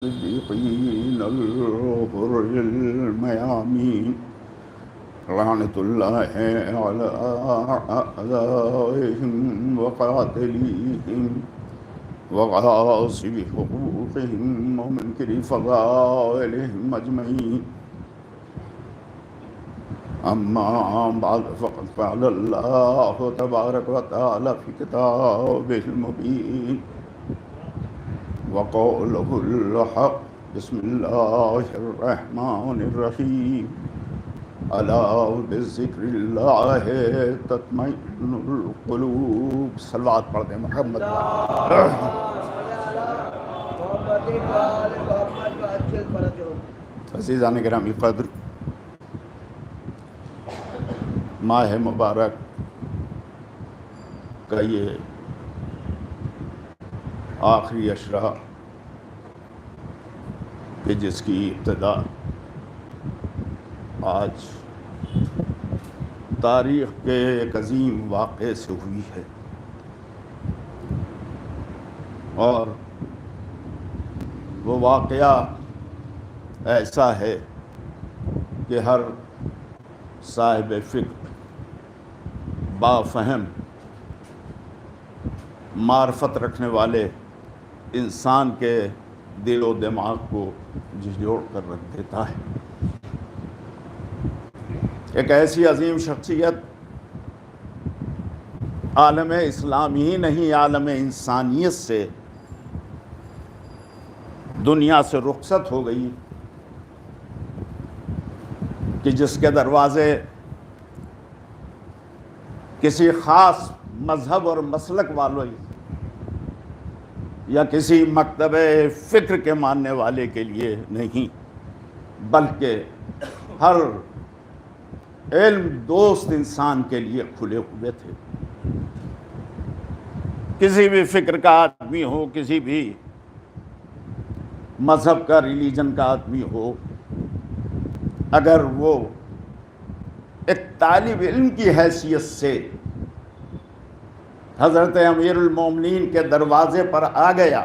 الصديقين الغر الميامين لعنة الله على أعدائهم وقاتليهم وغاصب حقوقهم ومنكر فضائلهم أجمعين. أما بعد فقد قال الله تبارك وتعالى في كتابه المبين وقوله الحق بسم الله الرحمن الرحيم ألا بذكر الله تطمئن القلوب. صلوات پڑھتے ہیں محمد. عزیزان گرامی قدر، ماہ مبارک کا یہ آخری عشرہ کہ جس کی ابتدا آج تاریخ کے ایک عظیم واقعے سے ہوئی ہے، اور وہ واقعہ ایسا ہے کہ ہر صاحب فکر، بافہم، معرفت رکھنے والے انسان کے دل و دماغ کو جھنجھوڑ کر رکھ دیتا ہے. ایک ایسی عظیم شخصیت عالم اسلامی ہی نہیں، عالم انسانیت سے دنیا سے رخصت ہو گئی کہ جس کے دروازے کسی خاص مذہب اور مسلک والوں یا کسی مکتب فکر کے ماننے والے کے لیے نہیں، بلکہ ہر علم دوست انسان کے لیے کھلے ہوئے تھے. کسی بھی فکر کا آدمی ہو، کسی بھی مذہب کا، ریلیجن کا آدمی ہو، اگر وہ ایک طالب علم کی حیثیت سے حضرت امیر المومنین کے دروازے پر آ گیا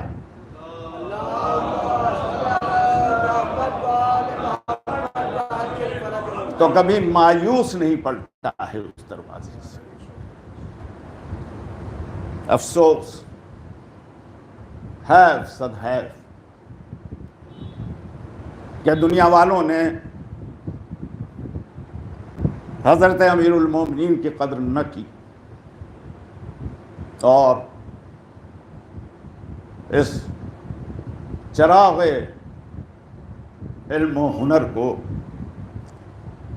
تو کبھی مایوس نہیں پڑتا ہے اس دروازے سے. افسوس، صد حیف کہ دنیا والوں نے حضرت امیر المومنین کی قدر نہ کی اور اس چراغ علم و ہنر کو،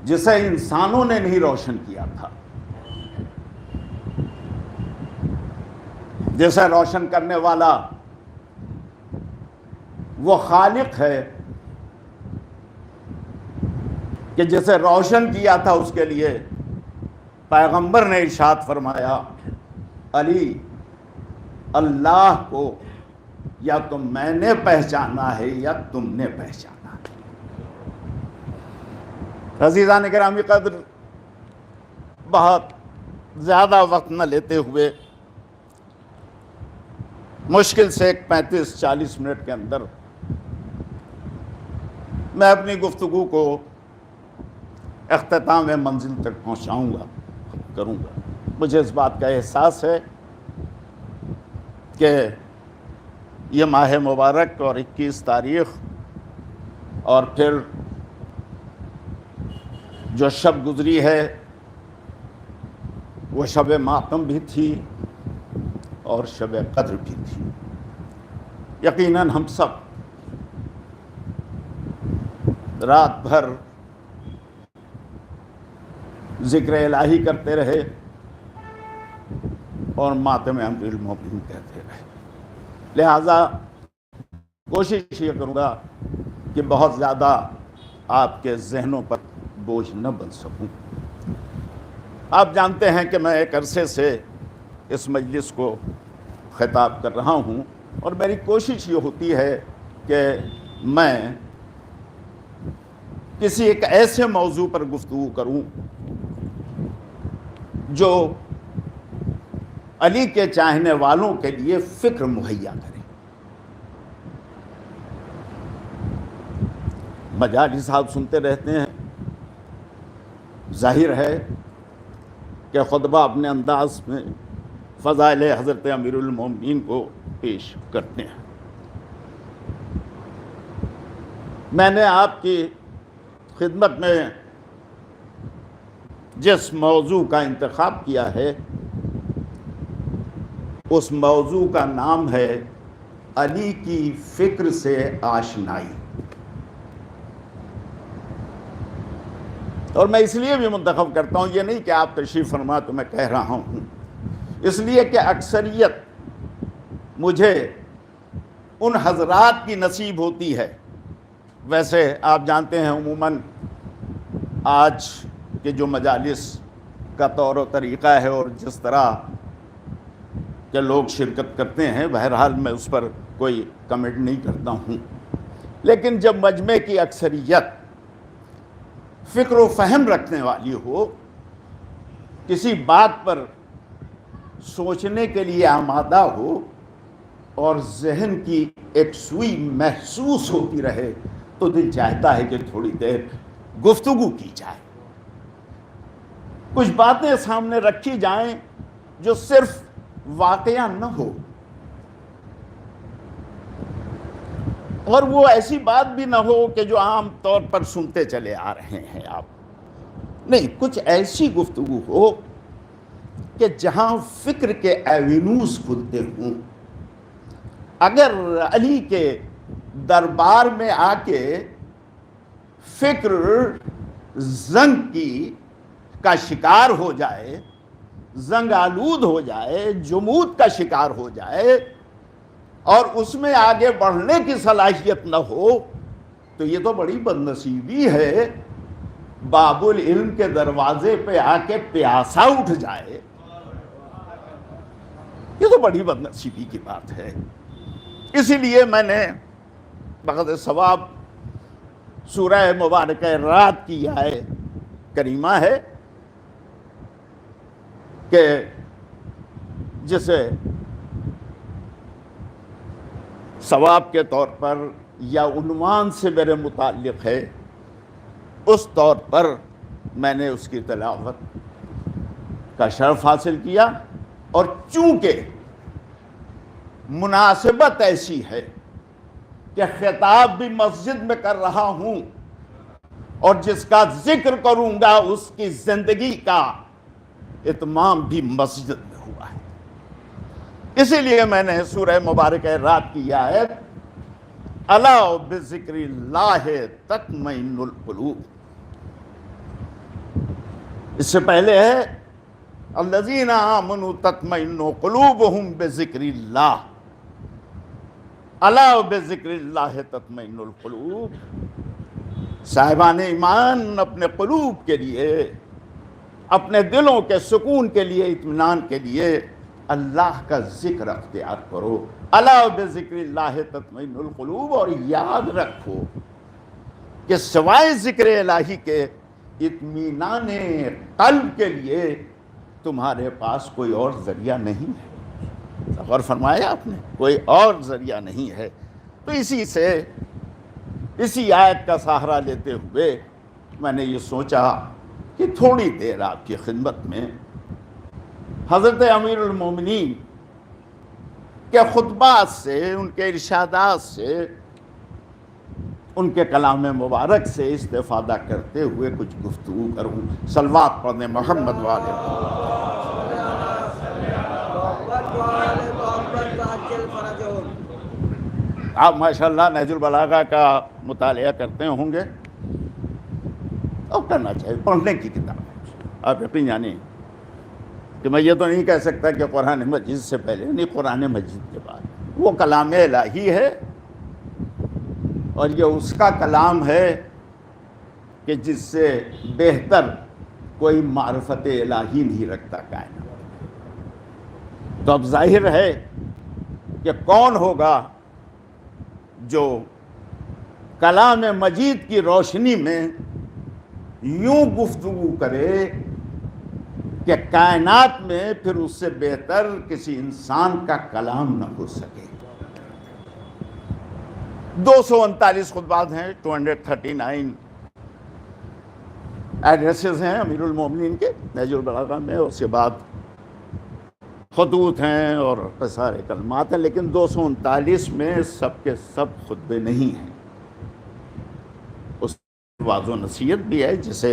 جسے انسانوں نے نہیں روشن کیا تھا، جسے روشن کرنے والا وہ خالق ہے کہ جسے روشن کیا تھا، اس کے لیے پیغمبر نے ارشاد فرمایا علی، اللہ کو یا تو میں نے پہچانا ہے یا تم نے پہچانا ہے. عزیزان گرامی قدر، بہت زیادہ وقت نہ لیتے ہوئے مشکل سے 35-40 منٹ کے اندر میں اپنی گفتگو کو اختتام منزل تک پہنچاؤں گا، کروں گا. مجھے اس بات کا احساس ہے کہ یہ ماہ مبارک اور 21 تاریخ اور پھر جو شب گزری ہے وہ شب ماتم بھی تھی اور شب قدر بھی تھی. یقیناً ہم سب رات بھر ذکر الہی کرتے رہے اور ماتم امیر المومنین کہتے رہے. لہذا کوشش یہ کروں گا کہ بہت زیادہ آپ کے ذہنوں پر بوجھ نہ بن سکوں. آپ جانتے ہیں کہ میں ایک عرصے سے اس مجلس کو خطاب کر رہا ہوں، اور میری کوشش یہ ہوتی ہے کہ میں کسی ایک ایسے موضوع پر گفتگو کروں جو علی کے چاہنے والوں کے لیے فکر مہیا کرے. مجالس آپ سنتے رہتے ہیں، ظاہر ہے کہ خطبہ اپنے انداز میں فضائل حضرت امیر المومنین کو پیش کرتے ہیں۔ میں نے آپ کی خدمت میں جس موضوع کا انتخاب کیا ہے اس موضوع کا نام ہے علی کی فکر سے آشنائی، اور میں اس لیے بھی منتخب کرتا ہوں، یہ نہیں کہ آپ تشریف فرما تو میں کہہ رہا ہوں، اس لیے کہ اکثریت مجھے ان حضرات کی نصیب ہوتی ہے۔ ویسے آپ جانتے ہیں عموماً آج کے جو مجالس کا طور و طریقہ ہے اور جس طرح کہ لوگ شرکت کرتے ہیں، بہرحال میں اس پر کوئی کمنٹ نہیں کرتا ہوں، لیکن جب مجمع کی اکثریت فکر و فہم رکھنے والی ہو، کسی بات پر سوچنے کے لیے آمادہ ہو اور ذہن کی ایک سوئی محسوس ہوتی رہے، تو دل چاہتا ہے کہ تھوڑی دیر گفتگو کی جائے، کچھ باتیں سامنے رکھی جائیں جو صرف واقعہ نہ ہو، اور وہ ایسی بات بھی نہ ہو کہ جو عام طور پر سنتے چلے آ رہے ہیں آپ، نہیں، کچھ ایسی گفتگو ہو کہ جہاں فکر کے ایوینوز کھلتے ہوں۔ اگر علی کے دربار میں آ کے فکر زنگ کا شکار ہو جائے، زنگ آلود ہو جائے، جمود کا شکار ہو جائے اور اس میں آگے بڑھنے کی صلاحیت نہ ہو، تو یہ تو بڑی بد نصیبی ہے۔ باب العلم کے دروازے پہ آ کے پیاسا اٹھ جائے، یہ تو بڑی بد نصیبی کی بات ہے۔ اسی لیے میں نے بغض ثواب سورہ مبارکہ رات کی آیت کریمہ ہے کہ جسے ثواب کے طور پر یا عنوان سے میرے متعلق ہے، اس طور پر میں نے اس کی تلاوت کا شرف حاصل کیا، اور چونکہ مناسبت ایسی ہے کہ خطاب بھی مسجد میں کر رہا ہوں اور جس کا ذکر کروں گا اس کی زندگی کا اتمام بھی مسجد میں ہوا ہے، اسی لیے میں نے سورہ مبارکہ رات کی آیت الا بذکر اللہ تطمئن القلوب، اس سے پہلے ہے الذین آمنوا تطمئن قلوبہم بذکر اللہ، الا بذکر اللہ تطمئن القلوب۔ صاحبان ایمان اپنے قلوب کے لیے، اپنے دلوں کے سکون کے لیے، اطمینان کے لیے اللہ کا ذکر اختیار کرو، الا بذکر اللہ تطمئن القلوب، اور یاد رکھو کہ سوائے ذکر الہی کے اطمینان قلب کے لیے تمہارے پاس کوئی اور ذریعہ نہیں ہے۔ غور فرمایا آپ نے، کوئی اور ذریعہ نہیں ہے۔ تو اسی آیت کا سہارا لیتے ہوئے میں نے یہ سوچا کہ تھوڑی دیر آپ کی خدمت میں حضرت امیر المومنین کے خطبات سے، ان کے ارشادات سے، ان کے کلام مبارک سے استفادہ کرتے ہوئے کچھ گفتگو کروں۔ صلوات پڑھنے محمد والے۔ آپ ماشاءاللہ نہج البلاغہ کا مطالعہ کرتے ہوں گے، اور کرنا چاہیے، پڑھنے کی کتاب ہے۔ آپ یقین جانیں کہ میں یہ تو نہیں کہہ سکتا کہ قرآن مجید سے پہلے، نہیں، قرآن مجید کے بعد وہ کلام الہی ہے، اور یہ اس کا کلام ہے کہ جس سے بہتر کوئی معرفت الہی نہیں رکھتا کائنات۔ تو اب ظاہر ہے کہ کون ہوگا جو کلام مجید کی روشنی میں یوں گفتگو کرے کہ کائنات میں پھر اس سے بہتر کسی انسان کا کلام نہ ہو سکے۔ 239 خطبات ہیں، 239 ایڈریسز ہیں امیر المومنین کے نہج البلاغہ میں، اس کے بعد خطوط ہیں اور سارے کلمات ہیں، لیکن 239 میں سب کے سب خطبے نہیں ہیں۔ اس وعظ و نصیحت بھی ہے جسے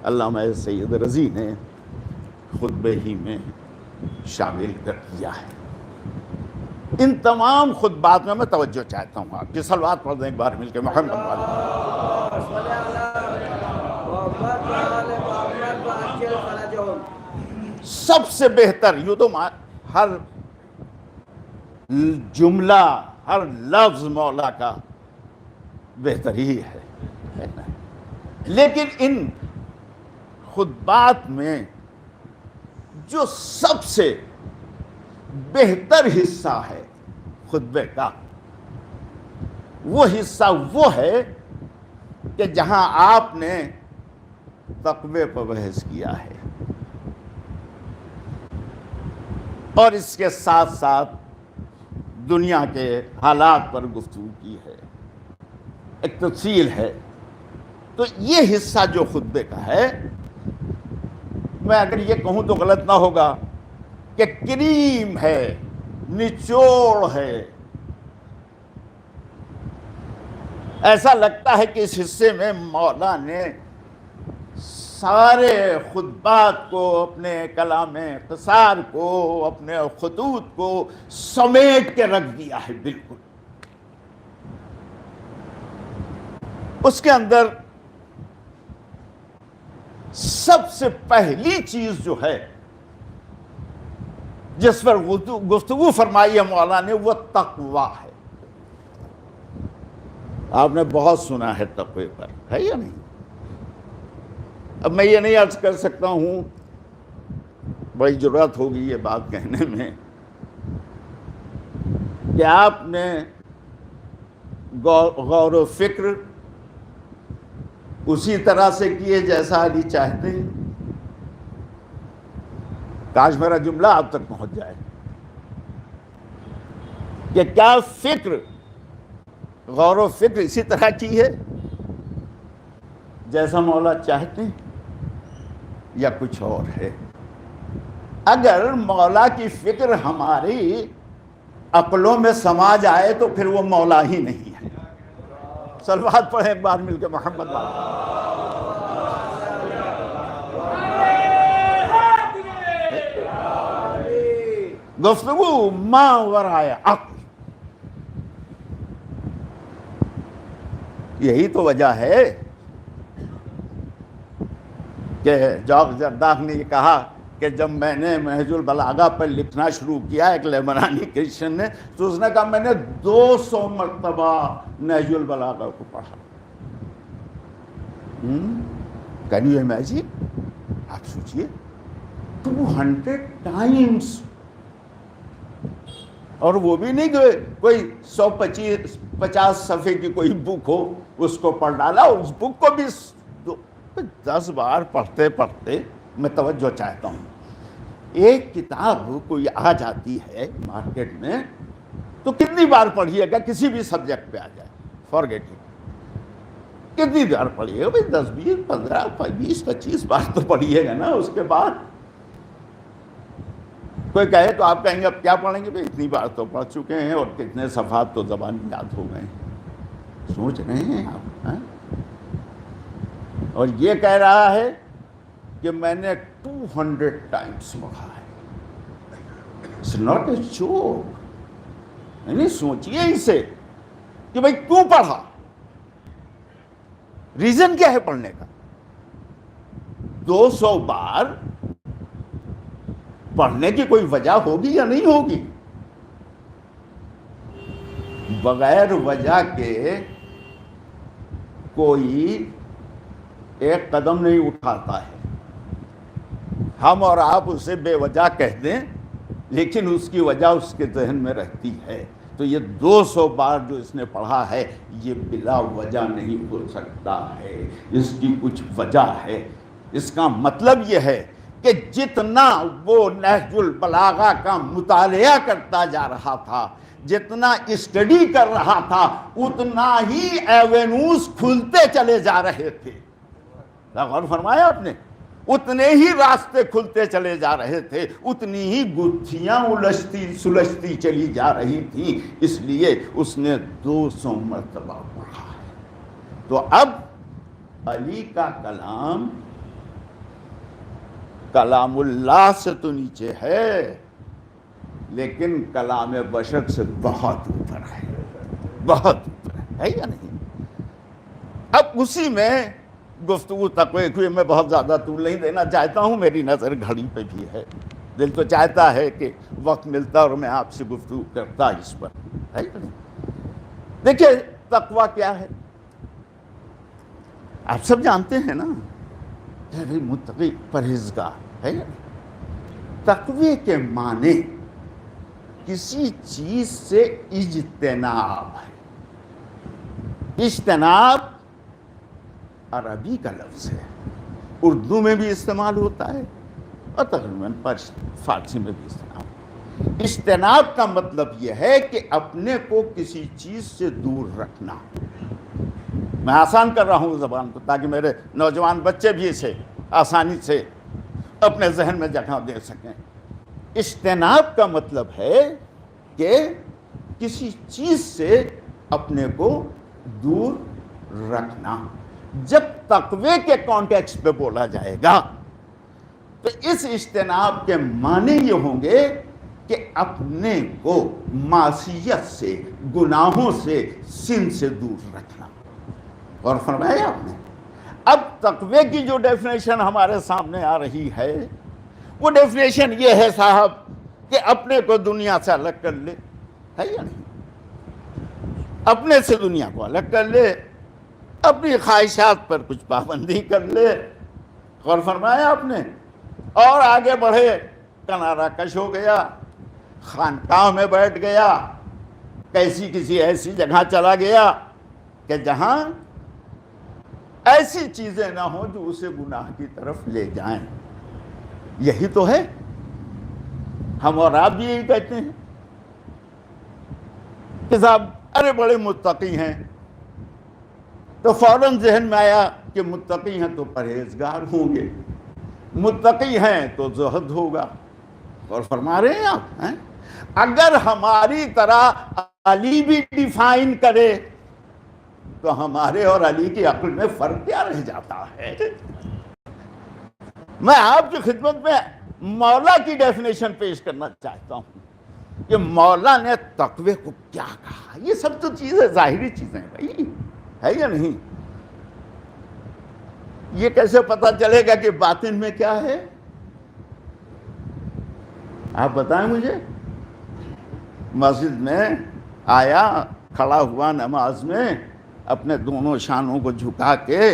علامہ سید رضی نے خطبے ہی میں شامل کر دیا ہے۔ ان تمام خطبات میں توجہ چاہتا ہوں، آپ کی صلوات پڑھ دیں ایک بار مل کے محمد سب سے بہتر، یوں تو ہر جملہ ہر لفظ مولا کا بہتر ہی ہے، لیکن ان خطبات میں جو سب سے بہتر حصہ ہے خطبے کا، وہ حصہ وہ ہے کہ جہاں آپ نے تقوی پر بحث کیا ہے اور اس کے ساتھ ساتھ دنیا کے حالات پر گفتگو کی ہے، ایک تفصیل ہے۔ تو یہ حصہ جو خطبے کا ہے، میں اگر یہ کہوں تو غلط نہ ہوگا کہ کریم ہے، نچوڑ ہے۔ ایسا لگتا ہے کہ اس حصے میں مولا نے سارے خطبات کو، اپنے کلام قصار کو، اپنے خطوط کو سمیٹ کے رکھ دیا ہے بالکل۔ اس کے اندر سب سے پہلی چیز جو ہے جس پر گفتگو فرمائی ہے مولا نے، وہ تقوی ہے۔ آپ نے بہت سنا ہے تقوی پر، ہے یا نہیں؟ اب میں یہ نہیں عرض کر سکتا ہوں، بڑی ضرورت ہوگی یہ بات کہنے میں، کہ آپ نے غور و فکر اسی طرح سے کیے جیسا علی چاہتے ہیں۔ کاش میرا جملہ آپ تک پہنچ جائے کہ کیا فکر، غور و فکر اسی طرح کی ہے جیسا مولا چاہتے ہیں، یا کچھ اور ہے؟ اگر مولا کی فکر ہماری عقلوں میں سما جائے تو پھر وہ مولا ہی نہیں ہے۔ صلوات پڑھیں ایک بار مل کے محمد والا۔ گفتگو ما ورائے عقل، یہی تو وجہ ہے کہ جاک زرداق نے یہ کہا کہ جب میں نے نہج البلاغہ پر لکھنا شروع کیا، ایک لیبنانی کرسچن نے، تو اس نے کہا میں نے 200 مرتبہ نہج البلاغہ کو پڑھا۔ Can you imagine? آپ سوچئے 200 ٹائمز، اور وہ بھی نہیں کہ کوئی 150 صفحے کی کوئی بک ہو اس کو پڑھ ڈالا، اس بک کو بھی 10 بار پڑھتے پڑھتے میں توجہ چاہتا ہوں۔ ایک کتاب کوئی آ جاتی ہے مارکیٹ میں تو کتنی بار پڑھیے گا؟ کسی بھی سبجیکٹ پہ آ جائے، فارگیٹ اٹ، کتنی بار پڑھیے گا؟ 10 20 15 20 25 بار تو پڑھیے گا نا۔ اس کے بعد کوئی کہے تو آپ کہیں گے اب کیا پڑھیں گے؟ اتنی بار تو پڑھ چکے ہیں اور کتنے صفحات تو زبانی یاد ہو گئے ہیں۔ سوچ رہے ہیں آپ؟ اور یہ کہہ رہا ہے کہ میں نے 200 ٹائمز پڑھا ہے۔ It's not a joke. یعنی سوچئے اسے کہ بھائی کیوں پڑھا، ریزن کیا ہے پڑھنے کا؟ 200 بار پڑھنے کی کوئی وجہ ہوگی یا نہیں ہوگی؟ بغیر وجہ کے کوئی ایک قدم نہیں اٹھاتا ہے۔ ہم اور آپ اسے بے وجہ کہہ دیں، لیکن اس کی وجہ اس کے ذہن میں رہتی ہے۔ تو یہ 200 بار جو اس نے پڑھا ہے، یہ بلا وجہ نہیں ہو سکتا ہے، اس کی کچھ وجہ ہے۔ اس کا مطلب یہ ہے کہ جتنا وہ نہج البلاغہ کا مطالعہ کرتا جا رہا تھا، جتنا اسٹڈی کر رہا تھا اتنا ہی ایوینیوز کھلتے چلے جا رہے تھے. غور فرمایا آپ نے؟ اتنے ہی راستے کھلتے چلے جا رہے تھے، اتنی ہی گتھیاں الجھتی سلجھتی چلی جا رہی تھیں. اس لیے اس نے 200 مرتبہ پڑھا. تو اب علی کا کلام کلام اللہ سے تو نیچے ہے، لیکن کلام بشر سے بہت اوپر ہے، بہت اوپر ہے یا نہیں؟ اب اسی میں گفتگو تقوی ہوئی. میں بہت زیادہ طول نہیں دینا چاہتا ہوں، میری نظر گھڑی پہ بھی ہے. دل تو چاہتا ہے کہ وقت ملتا اور میں آپ سے گفتگو کرتا اس پر، ہے یا نہیں؟ دیکھیے تقوی کیا ہے، آپ سب جانتے ہیں نا، متقی پرہیزگار ہے یا نہیں؟ تقوی کے معنی کسی چیز سے اجتناب ہے. اجتناب عربی کا لفظ ہے، اردو میں بھی استعمال ہوتا ہے اور تقریباً فارسی میں بھی استعمال. اجتناب کا مطلب یہ ہے کہ اپنے کو کسی چیز سے دور رکھنا. میں آسان کر رہا ہوں زبان کو تاکہ میرے نوجوان بچے بھی اسے آسانی سے اپنے ذہن میں جگہ دے سکیں. اجتناب کا مطلب ہے کہ کسی چیز سے اپنے کو دور رکھنا. جب تقوی کے کانٹیکسٹ پہ بولا جائے گا تو اس اجتناب کے معنی یہ ہوں گے کہ اپنے کو معصیت سے، گناہوں سے، سن سے دور رکھنا. اور فرمایا آپ نے اب تقوی کی جو ڈیفینیشن ہمارے سامنے آ رہی ہے وہ ڈیفینیشن یہ ہے صاحب کہ اپنے کو دنیا سے الگ کر لے، ہے یا نہیں؟ اپنے سے دنیا کو الگ کر لے، اپنی خواہشات پر کچھ پابندی کر لے. غور فرمایا آپ نے؟ اور آگے بڑھے، کنارہ کش ہو گیا، خانقاہ میں بیٹھ گیا، کسی ایسی جگہ چلا گیا کہ جہاں ایسی چیزیں نہ ہوں جو اسے گناہ کی طرف لے جائیں. یہی تو ہے. ہم اور آپ بھی یہی کہتے ہیں کہ صاحب ارے بڑے متقی ہیں، تو فوراً ذہن میں آیا کہ متقی ہیں تو پرہیزگار ہوں گے، متقی ہیں تو زہد ہوگا. اور فرما رہے ہیں آپ ہیں؟ اگر ہماری طرح علی بھی ڈیفائن کرے تو ہمارے اور علی کی عقل میں فرق کیا رہ جاتا ہے؟ میں آپ کی خدمت میں مولا کی ڈیفینیشن پیش کرنا چاہتا ہوں کہ مولا نے تقوی کو کیا کہا. یہ سب تو چیزیں ظاہری چیزیں ہیں بھائی، ہے یا نہیں؟ یہ کیسے پتا چلے گا کہ باطن میں کیا ہے؟ آپ بتائیں مجھے. مسجد میں آیا، کھڑا ہوا نماز میں، اپنے دونوں شانوں کو جھکا کے،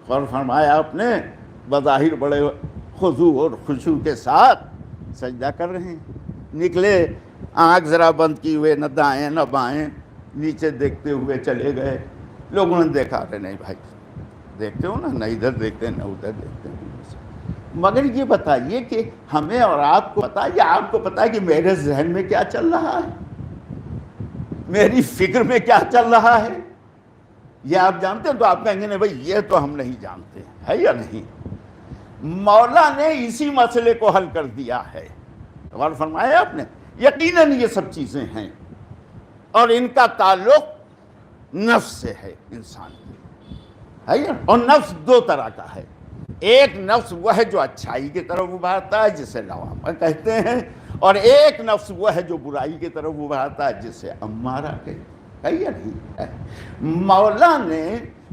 اور فرمایا آپ نے بظاہر بڑے خضوع اور خشوع کے ساتھ سجدہ کر رہے ہیں. نکلے، آنکھ ذرا بند کی ہوئے، نہ دائیں نہ بائیں، نیچے دیکھتے ہوئے چلے گئے. لوگوں نے دیکھا، ارے نہیں بھائی دیکھتے ہو نا، نہ ادھر دیکھتے نہ ادھر دیکھتے. مگر یہ بتائیے کہ ہمیں اور آپ کو پتا، یا آپ کو پتا ہے کہ میرے ذہن میں کیا چل رہا ہے، میری فکر میں کیا چل رہا ہے؟ یہ آپ جانتے ہیں؟ تو آپ کہیں گے نہیں بھائی یہ تو ہم نہیں جانتے، ہے یا نہیں؟ مولا نے اسی مسئلے کو حل کر دیا ہے. غور فرمایا آپ نے؟ یقیناً یہ سب چیزیں ہیں اور ان کا تعلق نفس سے ہے انسان کی، ہے یا؟ اور نفس دو طرح کا ہے. ایک نفس وہ ہے جو اچھائی کی طرف ابھارتا ہے جسے لوامہ کہتے ہیں، اور ایک نفس وہ ہے جو برائی کی طرف ابھارتا ہے جسے امارہ کہتے ہیں، ہے یا نہیں؟ مولا نے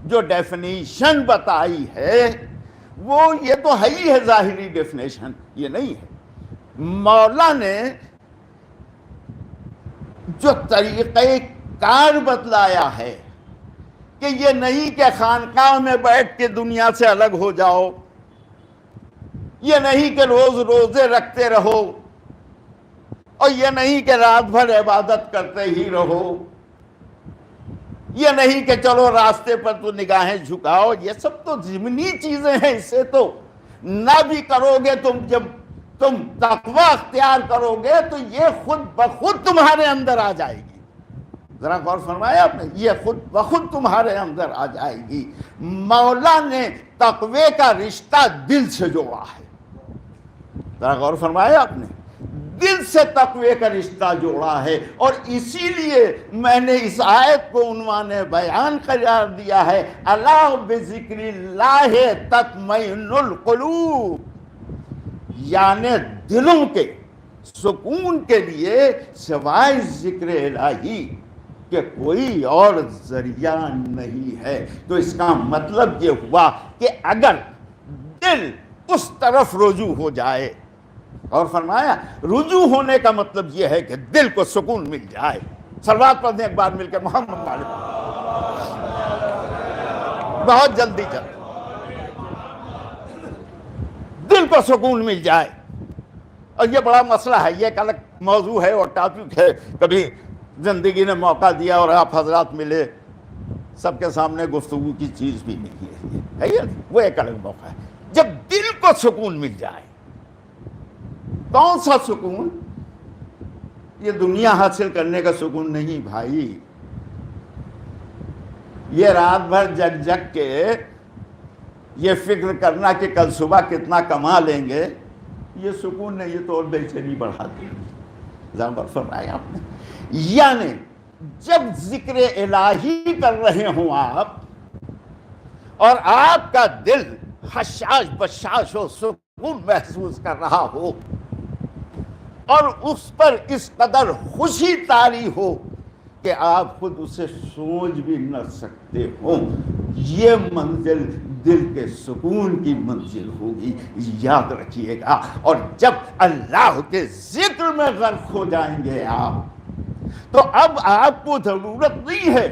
جو ڈیفینیشن بتائی ہے وہ یہ تو ہے ہی ہے ظاہری ڈیفینیشن، یہ نہیں ہے. مولا نے جو طریقہ کار بتلایا ہے کہ یہ نہیں کہ خانقاہ میں بیٹھ کے دنیا سے الگ ہو جاؤ، یہ نہیں کہ روز روزے رکھتے رہو، اور یہ نہیں کہ رات بھر عبادت کرتے ہی رہو، یہ نہیں کہ چلو راستے پر تو نگاہیں جھکاؤ. یہ سب تو ضمنی چیزیں ہیں، اس سے تو نہ بھی کرو گے تم جب تم تقوی اختیار کرو گے تو یہ خود بخود تمہارے اندر آ جائے گی. ذرا غور فرمایا آپ نے, یہ خود بخود تمہارے اندر آ جائے گی. مولا نے تقوی کا رشتہ دل سے جوڑا ہے. ذرا غور فرمایا آپ نے, دل سے تقوی کا رشتہ جوڑا ہے. اور اسی لیے میں نے اس آیت کو عنوان بیان قرار دیا ہے, الا بذکر اللہ تطمئن القلوب, یعنی دلوں کے سکون کے لیے سوائے ذکر الہی کہ کوئی اور ذریعہ نہیں ہے. تو اس کا مطلب یہ ہوا کہ اگر دل اس طرف رجوع ہو جائے, اور فرمایا رجوع ہونے کا مطلب یہ ہے کہ دل کو سکون مل جائے. صلوات پڑھ دیں ایک بار مل کے محمد والے, بہت جلدی دل کو سکون مل جائے. اور یہ بڑا مسئلہ ہے, یہ ایک الگ موضوع ہے اور ٹاپک ہے. کبھی زندگی نے موقع دیا اور آپ حضرات ملے, سب کے سامنے گفتگو کی چیز بھی نہیں ہے یہ, وہ ایک الگ موقع ہے. جب دل کو سکون مل جائے, کون سا سکون؟ یہ دنیا حاصل کرنے کا سکون نہیں بھائی, یہ رات بھر جگ جگ کے یہ فکر کرنا کہ کل صبح کتنا کما لیں گے, یہ سکون نہیں, یہ تو اور بے چینی بڑھا دیں گے. ذرا فرمایا آپ نے, یعنی جب ذکر الہی کر رہے ہوں آپ اور آپ کا دل حشاش بشاش ہو, سکون محسوس کر رہا ہو اور اس پر اس قدر خوشی طاری ہو کہ آپ خود اسے سوچ بھی نہ سکتے ہو, یہ منزل دل کے سکون کی منزل ہوگی, یاد رکھیے گا. اور جب اللہ کے ذکر میں غرق ہو جائیں گے آپ, تو اب آپ کو ضرورت نہیں ہے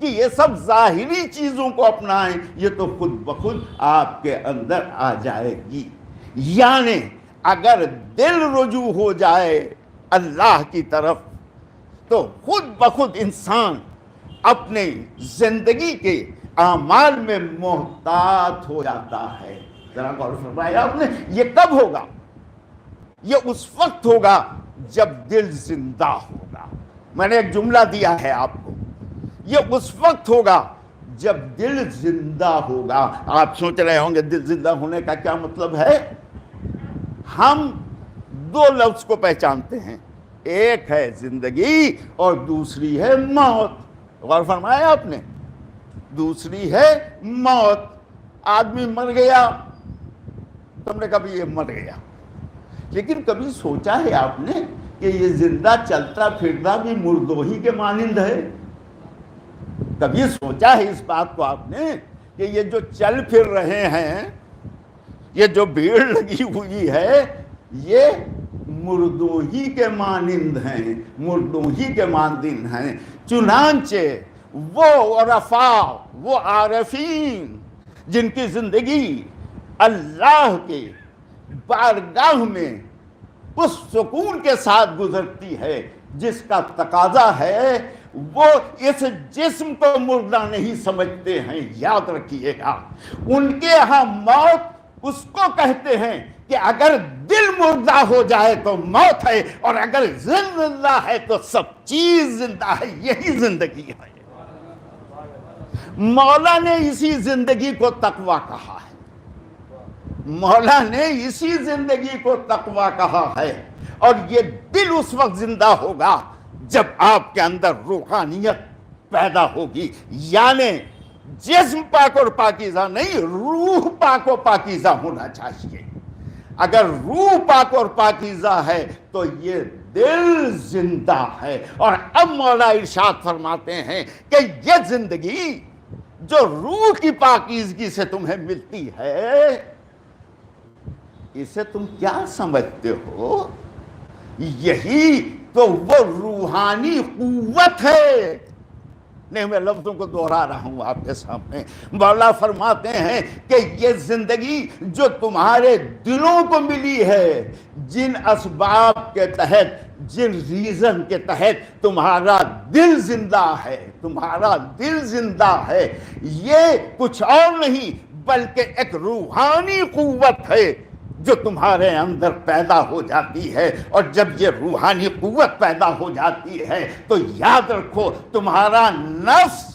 کہ یہ سب ظاہری چیزوں کو اپنائیں, یہ تو خود بخود آپ کے اندر آ جائے گی. یعنی اگر دل رجوع ہو جائے اللہ کی طرف تو خود بخود انسان اپنے زندگی کے اعمال میں محتاط ہو جاتا ہے. ذرا غور فرمایا آپ نے, یہ کب ہوگا؟ یہ اس وقت ہوگا جب دل زندہ ہوگا. میں نے ایک جملہ دیا ہے آپ کو, یہ اس وقت ہوگا جب دل زندہ ہوگا. آپ سوچ رہے ہوں گے دل زندہ ہونے کا کیا مطلب ہے؟ ہم دو لفظ کو پہچانتے ہیں, ایک ہے زندگی اور دوسری ہے موت. غور فرمایا آپ نے, دوسری ہے موت. آدمی مر گیا, تم نے کبھی یہ مر گیا, لیکن کبھی سوچا ہے آپ نے کہ یہ زندہ چلتا پھرنا بھی مردوہی کے مانند ہے؟ کبھی سوچا ہے اس بات کو آپ نے کہ یہ جو چل پھر رہے ہیں, یہ جو بھیڑ لگی ہوئی ہے, یہ مردوہی کے مانند ہیں, مردوہی کے مانند ہیں. چنانچہ وہ عرفاء, وہ عارفین جن کی زندگی اللہ کے بارگاہ میں اس سکون کے ساتھ گزرتی ہے جس کا تقاضا ہے, وہ اس جسم کو مردہ نہیں سمجھتے ہیں. یاد رکھیے گا, ان کے ہاں موت اس کو کہتے ہیں کہ اگر دل مردہ ہو جائے تو موت ہے, اور اگر زندہ ہے تو سب چیز زندہ ہے. یہی زندگی ہے. مولا نے اسی زندگی کو تقوی کہا ہے, مولا نے اسی زندگی کو تقوی کہا ہے. اور یہ دل اس وقت زندہ ہوگا جب آپ کے اندر روحانیت پیدا ہوگی. یعنی جسم پاک اور پاکیزہ نہیں, روح پاک و پاکیزہ ہونا چاہیے. اگر روح پاک اور پاکیزہ ہے تو یہ دل زندہ ہے. اور اب مولا ارشاد فرماتے ہیں کہ یہ زندگی جو روح کی پاکیزگی سے تمہیں ملتی ہے, اسے تم کیا سمجھتے ہو؟ یہی تو وہ روحانی قوت ہے. نہیں, میں لفظوں کو دوہرا رہا ہوں آپ کے سامنے. مولا فرماتے ہیں کہ یہ زندگی جو تمہارے دلوں کو ملی ہے, جن اسباب کے تحت, جن ریزن کے تحت تمہارا دل زندہ ہے, تمہارا دل زندہ ہے, یہ کچھ اور نہیں بلکہ ایک روحانی قوت ہے جو تمہارے اندر پیدا ہو جاتی ہے، اور جب یہ روحانی قوت پیدا ہو جاتی ہے تو یاد رکھو تمہارا نفس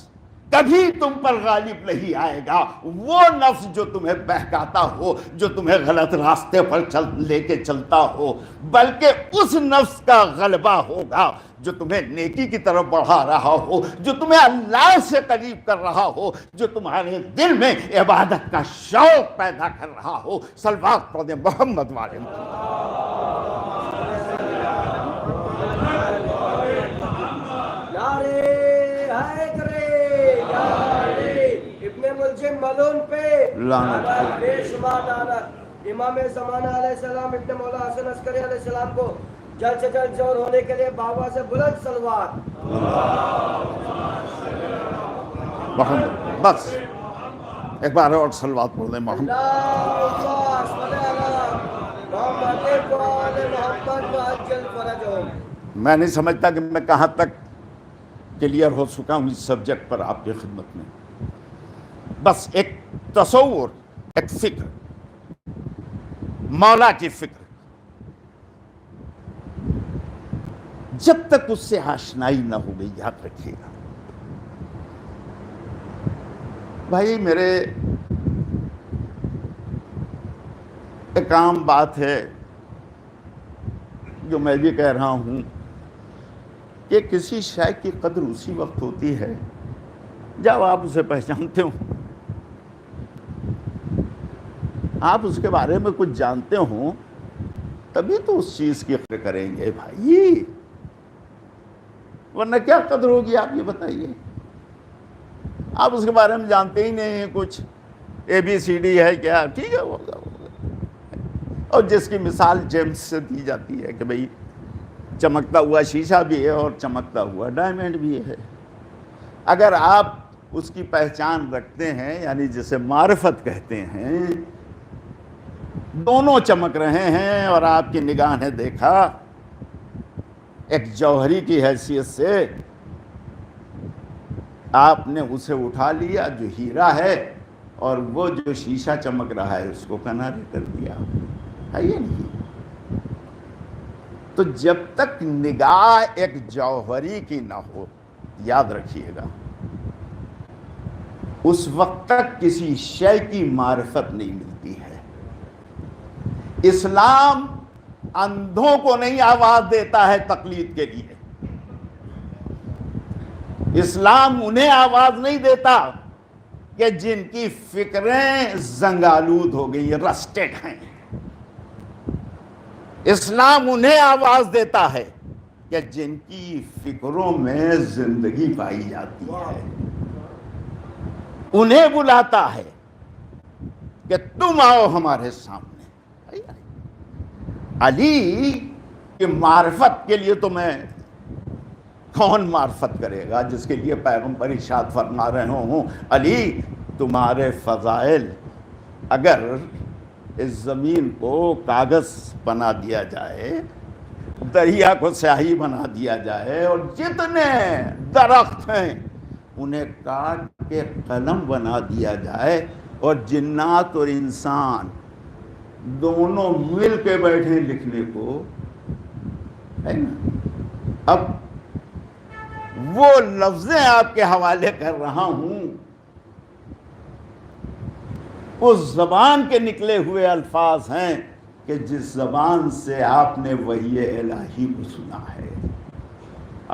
کبھی تم پر غالب نہیں آئے گا۔ وہ نفس جو تمہیں بہکاتا ہو، جو تمہیں غلط راستے پر لے کے چلتا ہو، بلکہ اس نفس کا غلبہ ہوگا جو تمہیں نیکی کی طرف بڑھا رہا ہو، جو تمہیں اللہ سے قریب کر رہا ہو، جو تمہارے دل میں عبادت کا شوق پیدا کر رہا ہو۔ صلوات پڑھ دیں محمد والے۔ ملون پہ لعنت، بے شمار لعنت۔ امام زمانہ علیہ السلام ابن مولا حسن عسکری علیہ السلام کو جلد سے جلد زور ہونے کے لیے بابا سے بلند صلوات۔ محمد، بس ایک بار اور صلوات پڑھ دیں محمد۔ میں نہیں سمجھتا کہ میں کہاں تک کلیئر ہو چکا ہوں اس سبجیکٹ پر آپ کی خدمت میں۔ بس ایک تصور، ایک فکر، مولا کی فکر، جب تک اس سے آشنائی نہ ہو گئی، یاد رکھیے گا بھائی میرے، ایک عام بات ہے جو میں بھی کہہ رہا ہوں کہ کسی شے کی قدر اسی وقت ہوتی ہے جب آپ اسے پہچانتے ہو، آپ اس کے بارے میں کچھ جانتے ہوں، تبھی تو اس چیز کی قدر کریں گے بھائی، ورنہ کیا قدر ہوگی آپ یہ بتائیے۔ آپ اس کے بارے میں جانتے ہی نہیں ہیں کچھ، اے بی سی ڈی ہے کیا، ٹھیک ہے ہوگا۔ اور جس کی مثال جیمز سے دی جاتی ہے کہ بھئی چمکتا ہوا شیشہ بھی ہے اور چمکتا ہوا ڈائمنڈ بھی ہے۔ اگر آپ اس کی پہچان رکھتے ہیں، یعنی جسے معرفت کہتے ہیں، دونوں چمک رہے ہیں اور آپ کی نگاہ نے دیکھا ایک جوہری کی حیثیت سے، آپ نے اسے اٹھا لیا جو ہیرا ہے، اور وہ جو شیشہ چمک رہا ہے اس کو کنارے کر دیا، ہے یہ نہیں؟ تو جب تک نگاہ ایک جوہری کی نہ ہو، یاد رکھیے گا، اس وقت تک کسی شے کی معرفت نہیں ملتی ہے۔ اسلام اندھوں کو نہیں آواز دیتا ہے تقلید کے لیے، اسلام انہیں آواز نہیں دیتا کہ جن کی فکریں زنگالود ہو گئی، رسٹڈ ہیں۔ اسلام انہیں آواز دیتا ہے کہ جن کی فکروں میں زندگی پائی جاتی ہے، انہیں بلاتا ہے کہ تم آؤ ہمارے سامنے۔ علی کی معرفت کے لیے تو میں، کون معرفت کرے گا جس کے لیے پیغمبر ارشاد فرما رہے ہوں، علی تمہارے فضائل اگر اس زمین کو کاغذ بنا دیا جائے، دریا کو سیاہی بنا دیا جائے، اور جتنے درخت ہیں انہیں کاٹ کے قلم بنا دیا جائے، اور جنات اور انسان دونوں مل کے بیٹھے لکھنے کو، ہے نا؟ اب وہ لفظیں آپ کے حوالے کر رہا ہوں، اس زبان کے نکلے ہوئے الفاظ ہیں کہ جس زبان سے آپ نے وحی الہی کو سنا ہے،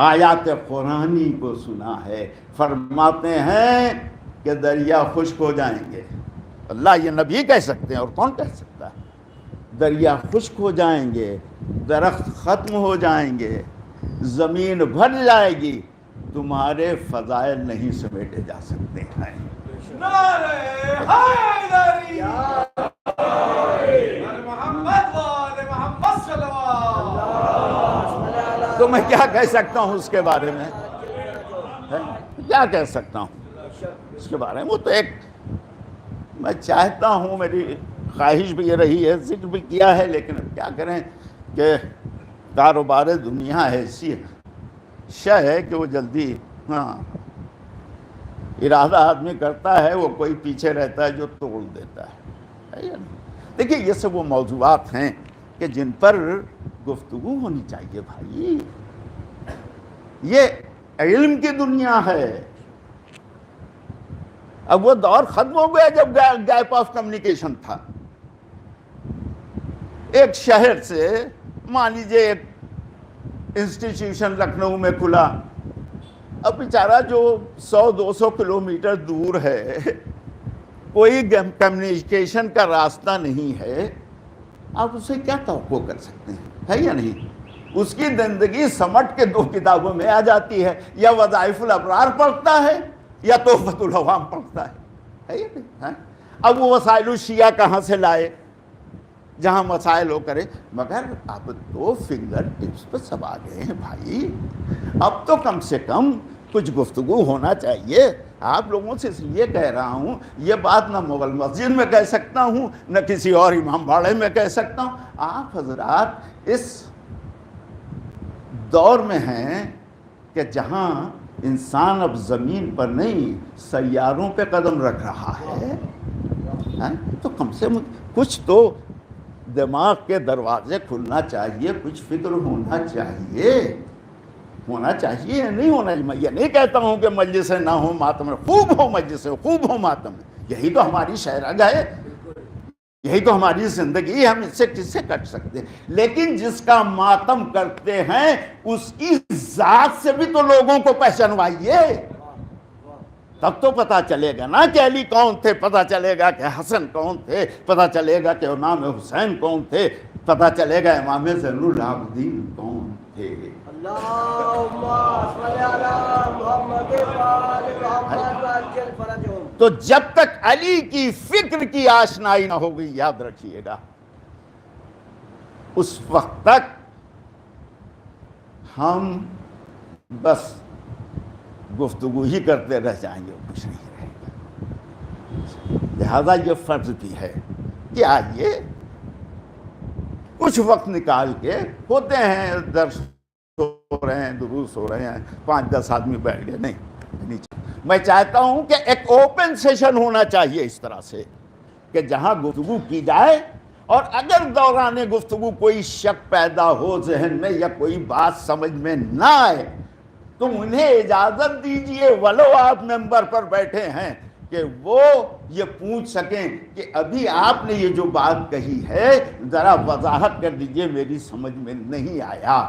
آیات قرآنی کو سنا ہے۔ فرماتے ہیں کہ دریا خشک ہو جائیں گے، اللہ یہ نبی کہہ سکتے ہیں اور کون کہہ سکتا ہے؟ دریا خشک ہو جائیں گے، درخت ختم ہو جائیں گے، زمین بھر جائے گی، تمہارے فضائل نہیں سمیٹے جا سکتے ہیں۔ تو میں کیا کہہ سکتا ہوں اس کے بارے میں؟ کیا کہہ سکتا ہوں اس کے بارے میں؟ وہ تو ایک، میں چاہتا ہوں، میری خواہش بھی یہ رہی ہے، ذکر بھی کیا ہے، لیکن کیا کریں کہ کاروبار دنیا ایسی شے ہے کہ وہ جلدی، ہاں ارادہ آدمی کرتا ہے، وہ کوئی پیچھے رہتا ہے جو توڑ دیتا ہے یا نہیں؟ دیکھیے یہ سب وہ موضوعات ہیں کہ جن پر گفتگو ہونی چاہیے بھائی. یہ علم کی دنیا ہے. اب وہ دور ختم ہو گیا جب گیپ آف کمیونیکیشن تھا. ایک شہر سے مان لیجیے ایک انسٹیٹیوشن لکھنؤ میں کھلا, اب بیچارہ جو 100-200 کلومیٹر دور ہے, کوئی کمیونیکیشن کا راستہ نہیں ہے, آپ اسے کیا توقع کر سکتے ہیں, ہے یا نہیں؟ اس کی زندگی سمٹ کے 2 کتابوں میں آ جاتی ہے, یا وظائف الابرار پڑھتا ہے یا تحفۃ العوام پڑھتا ہے یا نہیں؟ اب وہ وسائل الشیعہ کہاں سے لائے جہاں مسائل ہو کرے؟ مگر اب تو فنگر ٹپس پہ سب آ گئے ہیں بھائی. اب تو کم سے کم کچھ گفتگو ہونا چاہیے. آپ لوگوں سے اس لیے کہہ رہا ہوں, یہ بات نہ مغل مسجد میں کہہ سکتا ہوں نہ کسی اور امام باڑے میں کہہ سکتا ہوں. آپ حضرات اس دور میں ہیں کہ جہاں انسان اب زمین پر نہیں سیاروں پہ قدم رکھ رہا ہے, تو کم سے کم کچھ تو دماغ کے دروازے کھلنا چاہیے, کچھ فکر ہونا چاہیے. نہیں ہونا. میں یہ نہیں کہتا ہوں کہ مجلسیں نہ ہو, ماتم خوب ہو, مجلسیں خوب ہو, ماتم. یہی تو ہماری شہرگ ہے, یہی تو ہماری زندگی ہے, ہم اس سے کس سے کٹ سکتے ہیں. لیکن جس کا ماتم کرتے ہیں اس کی ذات سے بھی تو لوگوں کو پہچانوائیے, تب تو پتہ چلے گا نا کہ علی کون تھے, پتہ چلے گا کہ حسن کون تھے, پتہ چلے گا کہ امام حسین کون تھے, پتہ چلے گا امام زین العابدین کون تھے. اللہم صلی علی محمد وعجل فرجہم. تو جب تک علی کی فکر کی آشنائی نہ ہوگی, یاد رکھیے گا, اس وقت تک ہم بس گفتگو ہی کرتے رہ جائیں گے, کچھ نہیں رہے گا. لہذا یہ فرض بھی ہے کہ آئیے کچھ وقت نکال کے, ہوتے ہیں درس ہو رہے ہیں, دروس ہو رہے ہیں, 5-10 آدمی بیٹھ گئے, نہیں. میں چاہتا ہوں کہ ایک اوپن سیشن ہونا چاہیے اس طرح سے کہ جہاں گفتگو کی جائے, اور اگر دوران گفتگو کوئی شک پیدا ہو ذہن میں یا کوئی بات سمجھ میں نہ آئے تو انہیں اجازت دیجئے, ولو آپ ممبر پر بیٹھے ہیں, کہ وہ یہ پوچھ سکیں کہ ابھی آپ نے یہ جو بات کہی ہے ذرا وضاحت کر دیجئے, میری سمجھ میں نہیں آیا.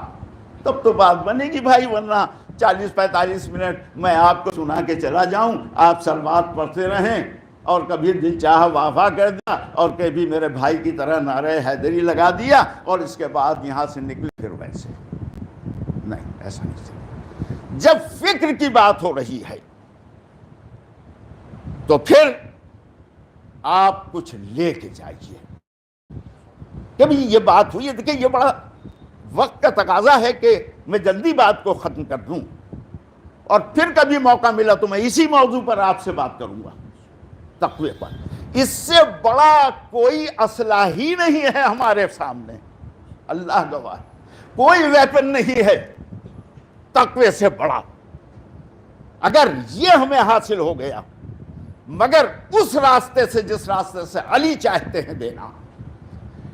تب تو بات بنے گی بھائی, ورنہ 40-45 منٹ میں آپ کو سنا کے چلا جاؤں, آپ سلوات پڑھتے رہیں اور کبھی دل چاہا واہ واہ کر دیا اور کبھی میرے بھائی کی طرح نعرہ حیدری لگا دیا, اور اس کے بعد یہاں سے نکلے پھر ویسے. نہیں, ایسا نہیں. جب فکر کی بات ہو رہی ہے تو پھر آپ کچھ لے کے جائیے. کبھی یہ بات ہوئی ہے, دیکھیں یہ بڑا وقت کا تقاضا ہے کہ میں جلدی بات کو ختم کر دوں, اور پھر کبھی موقع ملا تو میں اسی موضوع پر آپ سے بات کروں گا, تقوی پر. اس سے بڑا کوئی اسلحہ ہی نہیں ہے ہمارے سامنے, اللہ گواہ, کوئی ویپن نہیں ہے تقوی سے بڑا. اگر یہ ہمیں حاصل ہو گیا, مگر اس راستے سے جس راستے سے علی چاہتے ہیں دینا,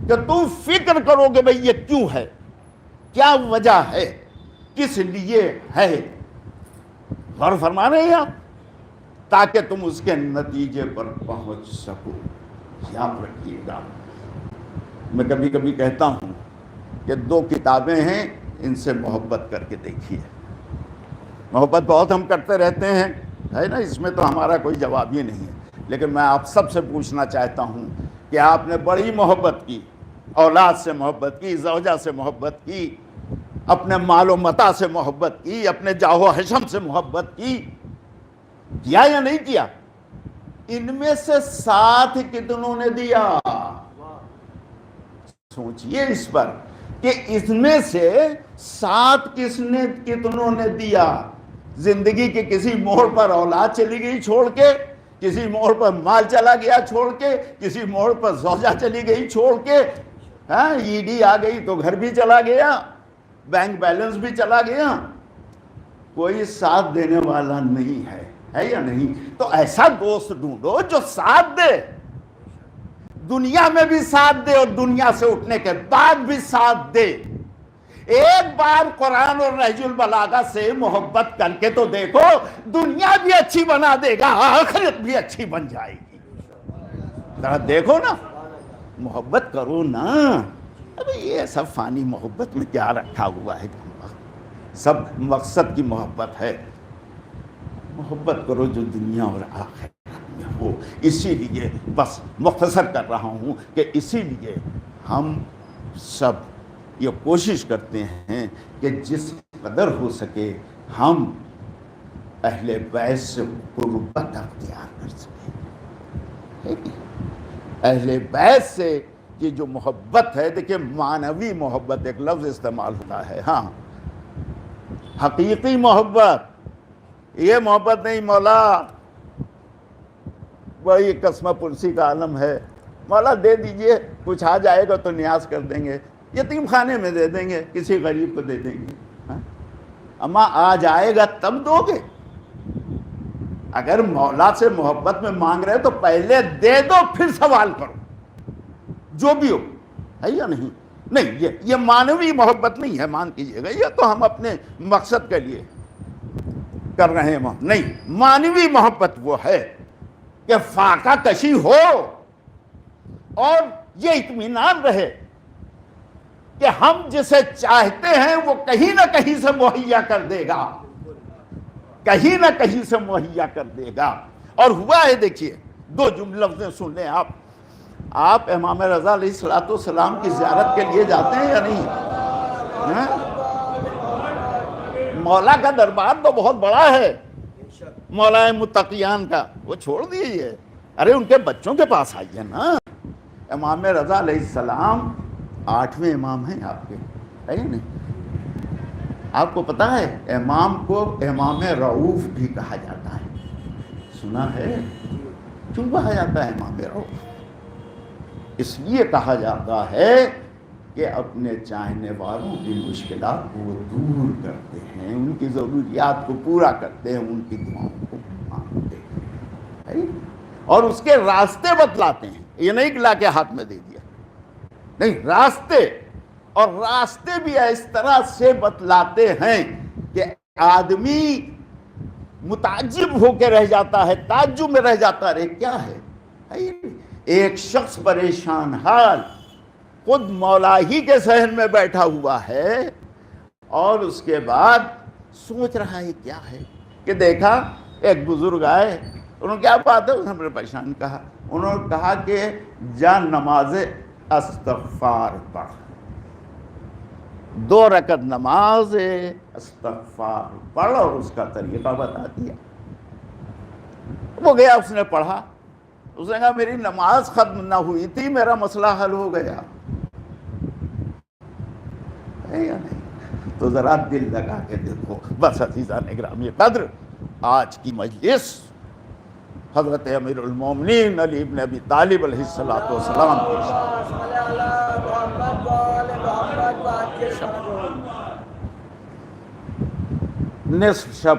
کہ تم فکر کرو کہ بھئی یہ کیوں ہے, کیا وجہ ہے, کس لیے ہے, غور فرما رہے ہیں آپ, تاکہ تم اس کے نتیجے پر پہنچ سکو. یاد رکھیے گا, میں کبھی کبھی کہتا ہوں کہ 2 کتابیں ہیں, ان سے محبت کر کے دیکھیے. محبت بہت ہم کرتے رہتے ہیں, ہے نا, اس میں تو ہمارا کوئی جواب ہی نہیں ہے. لیکن میں آپ سب سے پوچھنا چاہتا ہوں کہ آپ نے بڑی محبت کی, اولاد سے محبت کی, زوجہ سے محبت کی, اپنے مال و متاع سے محبت کی, اپنے جاہ و حشم سے محبت کی, کیا یا نہیں کیا؟ ان میں سے ساتھ کتنوں نے دیا؟ سوچئے اس پر کہ اس میں سے ساتھ کتنوں نے دیا. زندگی کے کسی موڑ پر اولاد چلی گئی چھوڑ کے, کسی موڑ پر مال چلا گیا چھوڑ کے, کسی موڑ پر زوجہ چلی گئی چھوڑ کے, ای ڈی آ گئی تو گھر بھی چلا گیا, بینک بیلنس بھی چلا گیا, کوئی ساتھ دینے والا نہیں ہے, ہے یا نہیں؟ تو ایسا دوست ڈھونڈو جو ساتھ دے. دنیا میں بھی ساتھ دے اور دنیا سے اٹھنے کے بعد بھی ساتھ دے. ایک بار قرآن اور نہج البلاغہ سے محبت کر کے تو دیکھو, دنیا بھی اچھی بنا دے گا, آخرت بھی اچھی بن جائے گی. ذرا دیکھو نا, محبت کرو نا. ابھی یہ سب فانی محبت میں کیا رکھا ہوا ہے, سب مقصد کی محبت ہے. محبت کرو جو دنیا اور آخرت میں ہو. اسی لیے بس مختصر کر رہا ہوں کہ اسی لیے ہم سب یہ کوشش کرتے ہیں کہ جس قدر ہو سکے ہم اہل بیت سے قربت اختیار کر سکیں. اہل بیت سے یہ جو محبت ہے, دیکھیں معنوی محبت ایک لفظ استعمال ہوتا ہے, ہاں حقیقی محبت یہ محبت نہیں مولا وہی قسمہ پرسی کا عالم ہے, مولا دے دیجئے, کچھ آ جائے گا تو نیاز کر دیں گے, یتیم خانے میں دے دیں گے, کسی غریب کو دے دیں گے. اما آ جائے گا تب دو گے. اگر مولا سے محبت میں مانگ رہے تو پہلے دے دو پھر سوال کرو, جو بھی ہو, ہے یا نہیں؟ نہیں, یہ معنوی محبت نہیں ہے, مان کیجئے گا, یہ تو ہم اپنے مقصد کے لیے کر رہے ہیں. نہیں, معنوی محبت وہ ہے کہ فاقہ کشی ہو اور یہ اطمینان رہے کہ ہم جسے چاہتے ہیں وہ کہیں نہ کہیں سے مہیا کر دے گا, کہیں نہ کہیں سے مہیا کر دے گا. اور ہوا ہے, دیکھیے دو لفظیں سن لیں آپ. آپ امام رضا علیہ السلام کی زیارت کے لیے جاتے ہیں یا نہیں؟ مولا کا دربار تو بہت بڑا ہے, مولا متقیان کا, وہ چھوڑ دیجیے, ارے ان کے بچوں کے پاس آئیے نا. امام رضا علیہ السلام 8ویں امام ہیں آپ کے, ہے نہیں؟ آپ کو پتا ہے امام کو امام رؤوف بھی کہا جاتا ہے, سنا ہے؟ کیوں کہا جاتا ہے امام رؤوف؟ اس لیے کہا جاتا ہے کہ اپنے چاہنے والوں کی مشکلات کو وہ دور کرتے ہیں, ان کی ضروریات کو پورا کرتے ہیں, ان کی دعاؤں کو مانتے ہیں اور اس کے راستے بتلاتے ہیں. یہ نہیں کہ لا کے ہاتھ میں دے دیا, نہیں, راستے, اور راستے بھی اس طرح سے بتلاتے ہیں کہ آدمی متعجب ہو کے رہ جاتا ہے, تعجب میں رہ جاتا ہے, کیا ہے. ایک شخص پریشان حال خود مولا ہی کے صحن میں بیٹھا ہوا ہے اور اس کے بعد سوچ رہا ہے کیا ہے, کہ دیکھا ایک بزرگ آئے, انہوں نے کیا بات ہے, انہوں نے پریشان کہا, انہوں نے کہا کہ جا نماز استغفار پڑھ, 2 رکعت نماز استغفار پڑھ, اور اس کا طریقہ بتا دیا. وہ گیا, اس نے پڑھا, اس نے کہا میری نماز ختم نہ ہوئی تھی, میرا مسئلہ حل ہو گیا. ہے یا نہیں؟ تو ذرا دل لگا کے دیکھو. بس عزیزان گرامی قدر, آج کی مجلس حضرت امیر المومنین علی ابن ابی طالب علیہ السلام کی نصف شب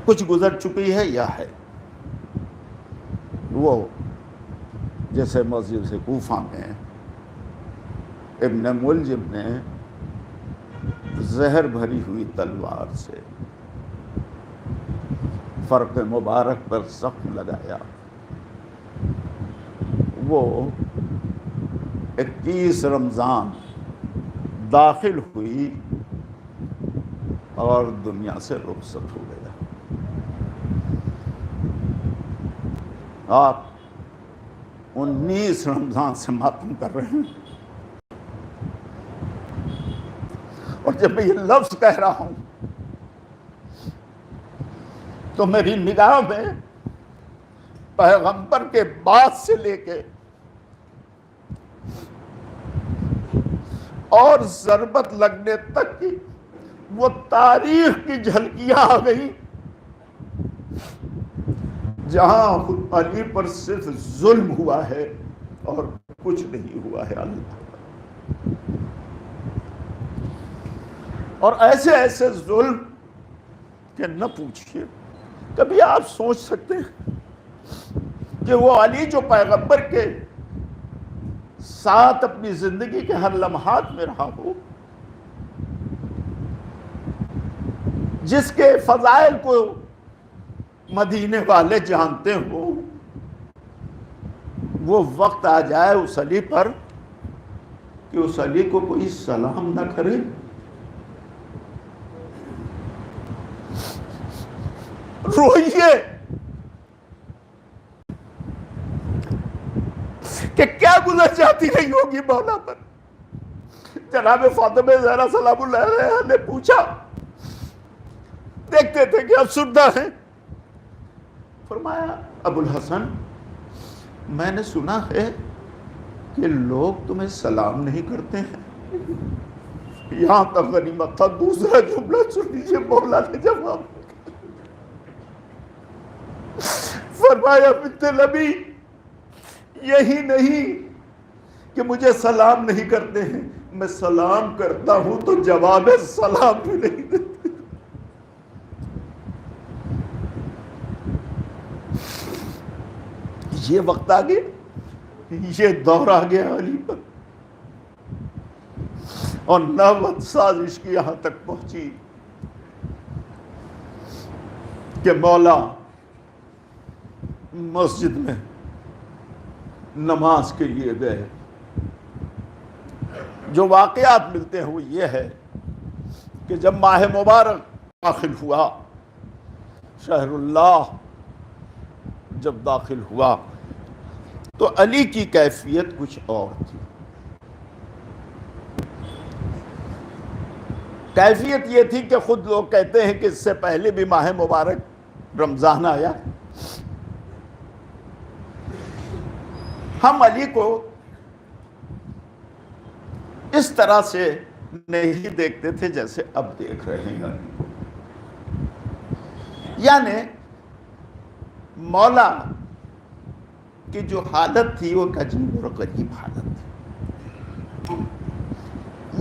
کچھ گزر چکی ہے یا ہے. وہ جیسے مسجد کوفہ میں ابن ملجم نے زہر بھری ہوئی تلوار سے فرق مبارک پر زخم لگایا, وہ 21 رمضان داخل ہوئی اور دنیا سے رخصت ہو گیا. آپ 19 رمضان سے ماتم کر رہے ہیں, اور جب میں یہ لفظ کہہ رہا ہوں تو میری نگاہ میں پیغمبر کے بعد سے لے کے اور ضربت لگنے تک کی وہ تاریخ کی جھلکیاں آ گئی, جہاں علی پر صرف ظلم ہوا ہے اور کچھ نہیں ہوا ہے اللہ. اور ایسے ایسے ظلم کہ نہ پوچھئے. کبھی آپ سوچ سکتے ہیں, کہ وہ علی جو پیغمبر کے ساتھ اپنی زندگی کے ہر لمحات میں رہا ہو، جس کے فضائل کو مدینے والے جانتے ہو، وہ وقت آ جائے اس علی پر کہ اس علی کو کوئی سلام نہ کرے؟ روئیے کہ کیا گزر جاتی رہی ہوگی مولا پر۔ جناب فاطمہ زہرا سلام اللہ علیہا نے پوچھا، دیکھتے تھے کہ افسردہ ہیں، فرمایا ابو الحسن میں نے سنا ہے کہ لوگ تمہیں سلام نہیں کرتے ہیں۔ یہاں تک غنیمت تھا، دوسرا جملہ سن لیجیے مولا نے جواب فرمایا بنت نبی، یہی نہیں کہ مجھے سلام نہیں کرتے ہیں، میں سلام کرتا ہوں تو جواب سلام بھی نہیں دیتے۔ یہ وقت آ گیا، یہ دور آ گیا علی پر، اور نوبت سازش کی یہاں تک پہنچی کہ مولا مسجد میں نماز کے لیے گئے۔ جو واقعات ملتے ہیں وہ یہ ہے کہ جب ماہ مبارک داخل ہوا، شہر اللہ جب داخل ہوا تو علی کی کیفیت کچھ اور تھی۔ کیفیت یہ تھی کہ خود لوگ کہتے ہیں کہ اس سے پہلے بھی ماہ مبارک رمضان آیا، ہم علی کو اس طرح سے نہیں دیکھتے تھے جیسے اب دیکھ رہے ہیں علی کو۔ یعنی مولا کی جو حالت تھی وہ ایک عجیب اور غریب حالت تھی۔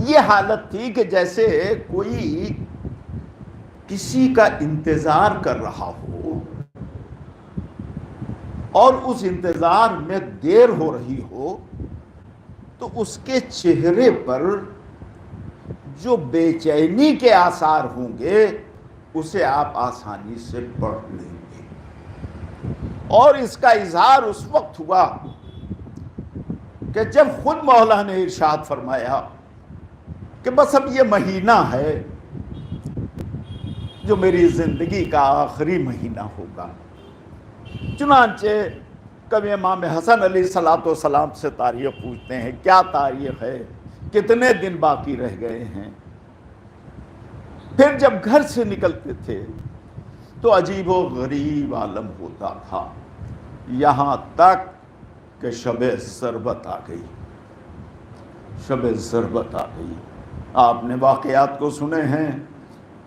یہ حالت تھی کہ جیسے کوئی کسی کا انتظار کر رہا ہو اور اس انتظار میں دیر ہو رہی ہو تو اس کے چہرے پر جو بے چینی کے آثار ہوں گے اسے آپ آسانی سے پڑھ لیں گے، اور اس کا اظہار اس وقت ہوا کہ جب خود مولا نے ارشاد فرمایا کہ بس اب یہ مہینہ ہے جو میری زندگی کا آخری مہینہ ہوگا۔ چنانچہ کبھی امام حسن علیہ السلام سے تاریخ پوچھتے ہیں، کیا تاریخ ہے، کتنے دن باقی رہ گئے ہیں؟ پھر جب گھر سے نکلتے تھے تو عجیب و غریب عالم ہوتا تھا، یہاں تک کہ شب ضربت آ گئی۔ شب ضربت آ گئی۔ آپ نے واقعات کو سنے ہیں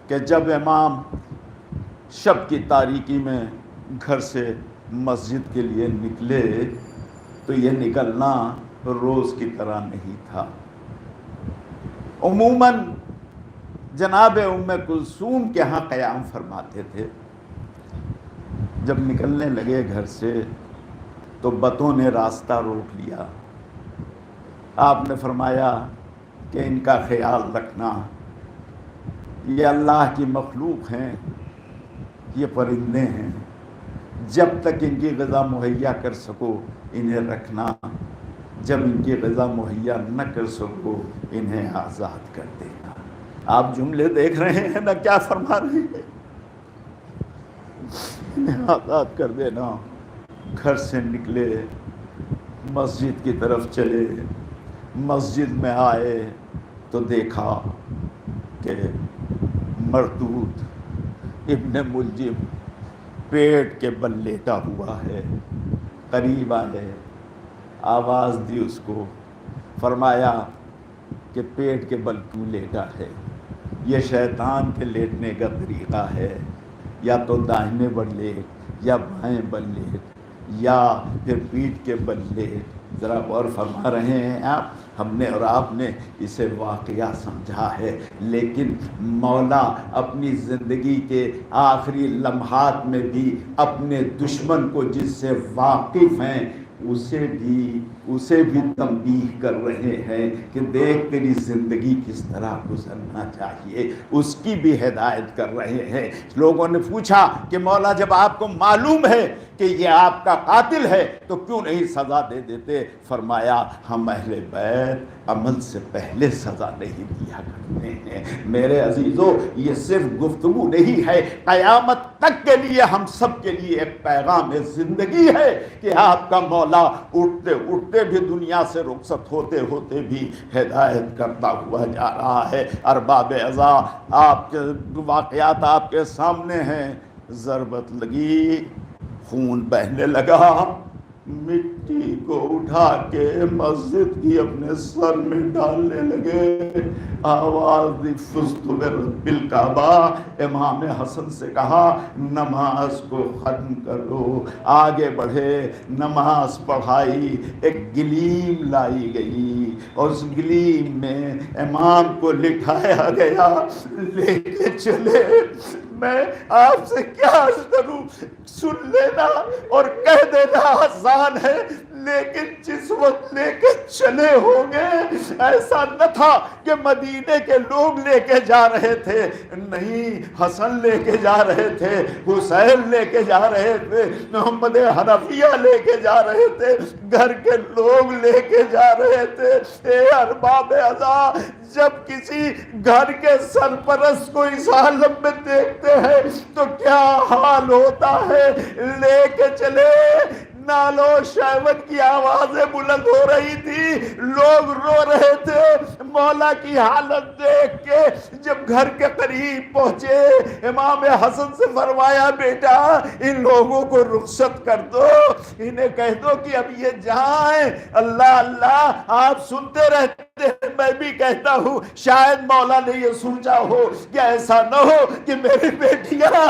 کہ جب امام شب کی تاریکی میں گھر سے مسجد کے لیے نکلے تو یہ نکلنا روز کی طرح نہیں تھا۔ عموماً جناب ام کلثوم کے ہاں قیام فرماتے تھے۔ جب نکلنے لگے گھر سے تو بتوں نے راستہ روک لیا۔ آپ نے فرمایا کہ ان کا خیال رکھنا، یہ اللہ کی مخلوق ہیں، یہ پرندے ہیں، جب تک ان کی غذا مہیا کر سکو انہیں رکھنا، جب ان کی غذا مہیا نہ کر سکو انہیں آزاد کر دینا۔ آپ جملے دیکھ رہے ہیں نا کیا فرما رہے ہیں، انہیں آزاد کر دینا۔ گھر سے نکلے، مسجد کی طرف چلے، مسجد میں آئے تو دیکھا کہ مردود ابن ملجم پیٹ کے بل لیٹا ہوا ہے۔ قریب آئے، آواز دی اس کو، فرمایا کہ پیٹ کے بل کیوں لیٹا ہے؟ یہ شیطان کے لیٹنے کا طریقہ ہے، یا تو دائیں بل لیٹ یا بائیں بل لیٹ یا پھر پیٹھ کے بل لیٹ۔ ذرا غور فرما رہے ہیں آپ؟ ہم نے اور آپ نے اسے واقعہ سمجھا ہے، لیکن مولا اپنی زندگی کے آخری لمحات میں بھی اپنے دشمن کو جس سے واقف ہیں اسے بھی تنبیہ کر رہے ہیں کہ دیکھ تیری زندگی کس طرح گزرنا چاہیے، اس کی بھی ہدایت کر رہے ہیں۔ لوگوں نے پوچھا کہ مولا جب آپ کو معلوم ہے کہ یہ آپ کا قاتل ہے تو کیوں نہیں سزا دے دیتے؟ فرمایا ہم اہل بیت عمل سے پہلے سزا نہیں دیا کرتے ہیں۔ میرے عزیزو، یہ صرف گفتگو نہیں ہے، قیامت تک کے لیے ہم سب کے لیے ایک پیغام زندگی ہے کہ آپ کا مولا اٹھتے اٹھتے بھی دنیا سے رخصت ہوتے ہوتے بھی ہدایت کرتا ہوا جا رہا ہے۔ ارباب عزا، آپ کے واقعات آپ کے سامنے ہیں۔ ضربت لگی، خون بہنے لگا، مٹی کو اٹھا کے مسجد کی اپنے سر میں ڈالنے لگے، آواز دی فزت برب الکعبہ۔ امام حسن سے کہا نماز کو ختم کرو، آگے بڑھے، نماز پڑھائی، ایک گلیم لائی گئی اور اس گلیم میں امام کو لٹھایا گیا، لے کے چلے۔ میں آپ سے کیا عرض کروں، سن لینا اور کہہ دینا آسان ہے، لیکن جس وقت لے کے چلے ہوں گے ایسا نہ تھا کہ مدینے کے لوگ لے کے جا رہے تھے، نہیں، حسن لے کے جا رہے تھے، حسین لے کے جا رہے تھے، محمد حنفیہ لے کے جا رہے تھے، گھر کے لوگ لے کے جا رہے تھے۔ اے ارباب عزا، جب کسی گھر کے سرپرست کو اس عالم میں دیکھتے ہیں تو کیا حال ہوتا ہے؟ لے کے چلے، نالو شیون کی آوازیں بلند ہو رہی تھی، لوگ رو رہے تھے۔ مولا کی حالت دیکھ کے جب گھر کے قریب پہنچے، امام حسن سے فرمایا بیٹا ان لوگوں کو رخصت کر دو، انہیں کہہ دو کہ اب یہ جائیں۔ اللہ اللہ، آپ سنتے رہتے ہیں، میں بھی کہتا ہوں شاید مولا نے یہ سوچا ہو کہ ایسا نہ ہو کہ میری بیٹیاں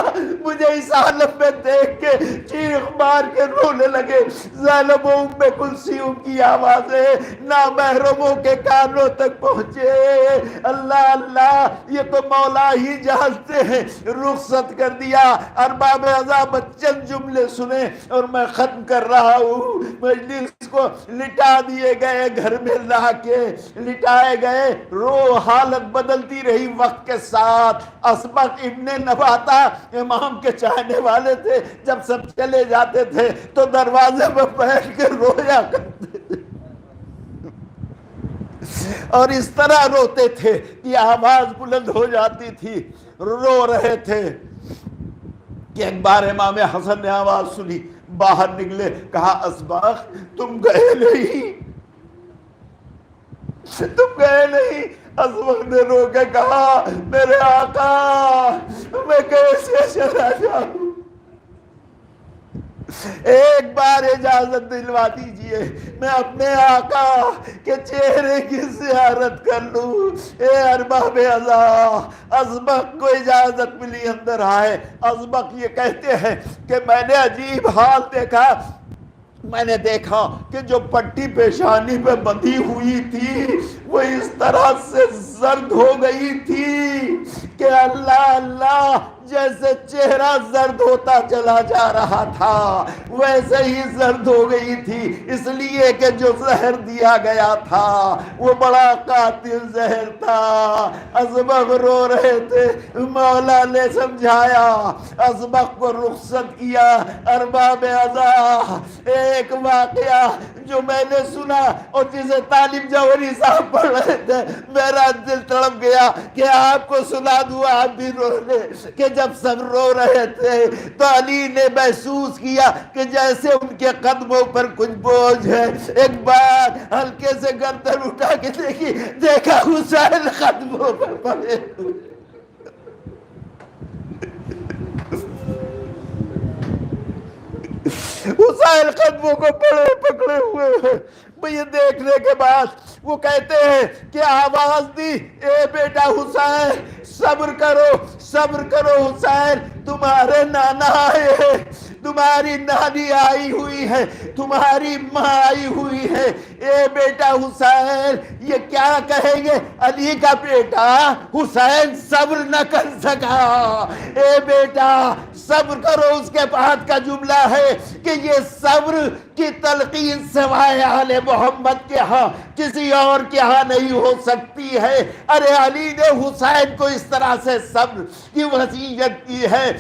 مجھے اس عالم میں دیکھ کے چیخ مار کے رونے لگے۔ زینب و ام کلثوم کی آوازیں نامحرموں کے کانوں تک پہنچے۔ اللہ اللہ، یہ تو مولا ہی جانتے ہیں۔ رخصت کر دیا۔ ارباب عزا چند جملے سنے اور میں ختم کر رہا ہوں۔ مجلس کو لٹا دیے گئے، گھر میں لا کے لٹائے گئے، حالت بدلتی رہی وقت کے ساتھ۔ اسبق ابن نباتہ امام کے چاہنے والے تھے، جب سب چلے جاتے تھے تو دروازے میں بیٹھ کے رویا کرتے تھے اور اس طرح روتے تھے کہ آواز بلند ہو جاتی تھی، رو رہے تھے کہ ایک بار امام حسن نے آواز سنی، باہر نکلے، کہا اسبق تم گئے نہیں، تم گئے نہیں۔ اسبق نے رو کے کہا میرے آقا میں کیسے چلا جاؤں، ایک بار اجازت دلوا دیجئے میں اپنے آقا کے چہرے کی زیارت کر لوں۔ اے ارباب عزا، اسبق کو اجازت ملی، اندر آئے۔ اسبق یہ کہتے ہیں کہ میں نے عجیب حال دیکھا، میں نے دیکھا کہ جو پٹی پیشانی پہ بندھی ہوئی تھی وہ اس طرح سے زرد ہو گئی تھی کہ اللہ اللہ، جیسے چہرہ زرد ہوتا چلا جا رہا تھا ویسے ہی زرد ہو گئی تھی، اس لیے کہ جو زہر دیا گیا تھا وہ بڑا قاتل زہر تھا۔ اسبق رو رہے تھے، مولا نے سمجھایا، اسبق کو رخصت کیا۔ ارباب عزا، ایک واقعہ جو میں نے سنا اور جسے طالب جوہری صاحب پڑھ رہے تھے، میرا دل تڑپ گیا کہ آپ کو سنا دوں، آپ بھی رو لے، کہ جب سب رو رہے تھے تو علی نے محسوس کیا کہ جیسے ان کے قدموں پر کچھ بوجھ ہے۔ ایک بار ہلکے سے گردن اٹھا کے دیکھا حسین قدموں پر پڑے ہوئے۔ حسین قدموں کو پکڑے ہوئے ہیں۔ یہ دیکھنے کے بعد وہ کہتے ہیں کہ آواز دی، اے بیٹا حسین صبر کرو، صبر کرو حسین، تمہارے نانا آئے ہیں، تمہاری نانی آئی ہوئی ہے، تمہاری ماں آئی ہوئی ہے، اے بیٹا حسین یہ کیا کہیں گے؟ علی کا بیٹا حسین صبر نہ کر سکا، اے بیٹا صبر کرو۔ اس کے بعد کا جملہ ہے کہ یہ صبر کی تلقین سوائے آل محمد کے ہاں کسی اور کے ہاں نہیں ہو سکتی ہے۔ ارے علی نے حسین کو اس طرح سے صبر کی وصیت کی ہے،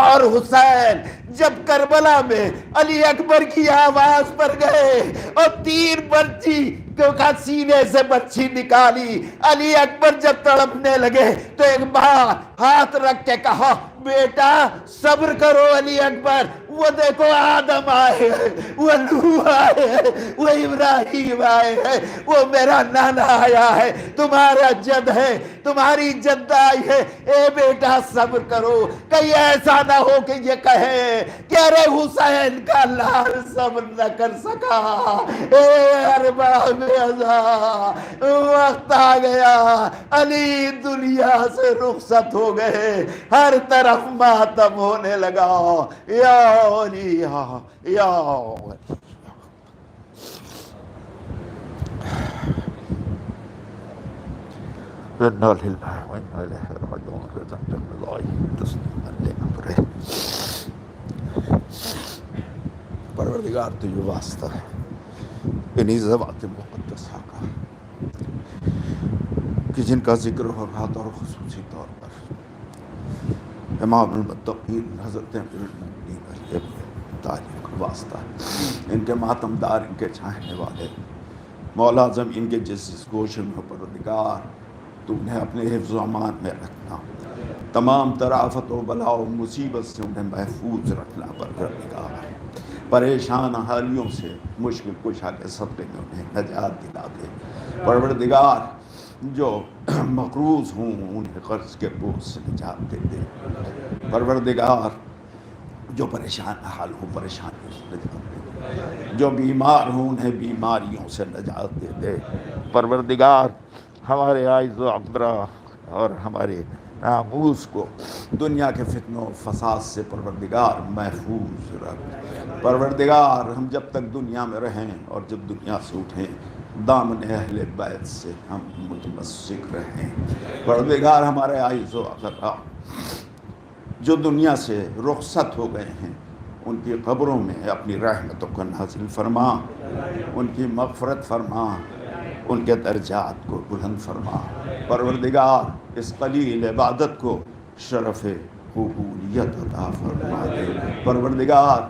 اور حسین جب کربلا میں علی اکبر کی آواز پر گئے اور تیر برچی کا سینے سے برچی نکالی، علی اکبر جب تڑپنے لگے تو ایک بار ہاتھ رکھ کے کہا بیٹا صبر کرو علی اکبر، وہ دیکھو آدم آئے ہیں، وہ نوح آئے ہیں، وہ ابراہیم آئے ہیں، وہ میرا نانا آیا ہے، تمہارا جد ہے، تمہاری جد آئی ہے، اے بیٹا صبر کرو۔ کہیں ایسا نہ ہو کہ یہ کہے کہ ارے حسین کا لال صبر نہ کر سکا، اے ارباب ازا وقت آ گیا، علی دنیا سے رخصت ہو گئے، ہر طرف ماتم ہونے لگا، یا علی یا علی۔ پروردگار تجھے واسطہ ہے انہی ذوات مقدسہ کا کہ جن کا ذکر ہو رہا تھا، اور خصوصی طور پر امام المتقین حضرت امیر المؤمنین علی ابن طالب کا واسطہ ہے، ان کے ماتم دار، ان کے چاہنے والے، مولا زمین کے جس گوشے میں پروردگار تو انہیں اپنے حفظ و امان میں رکھنا، تمام تر آفت و بلا و مصیبت سے انہیں محفوظ رکھنا پروردگار، پریشان حالیوں سے مشکل کشا کے صدقے میں انہیں نجات دلا دے پروردگار، جو مقروض ہوں انہیں قرض کے بوجھ سے نجات دے دے پروردگار، جو پریشان حال ہوں پریشانیوں سے نجات دے، جو بیمار ہوں انہیں بیماریوں سے نجات دے دے پروردگار، ہمارے عائز و اقبرا اور ہمارے ناموس کو دنیا کے فتنوں و فساد سے پروردگار محفوظ رکھ پروردگار، ہم جب تک دنیا میں رہیں اور جب دنیا سے اٹھیں دامن اہل بیت سے ہم متمسک رہیں پروردگار، ہمارے عائز و اقبرا جو دنیا سے رخصت ہو گئے ہیں ان کی قبروں میں اپنی رحمتوں کو نازل فرما، ان کی مغفرت فرما، ان کے درجات کو بلند فرما پروردگار، اس قلیل عبادت کو شرف قبولیت عطا فرما دے پروردگار،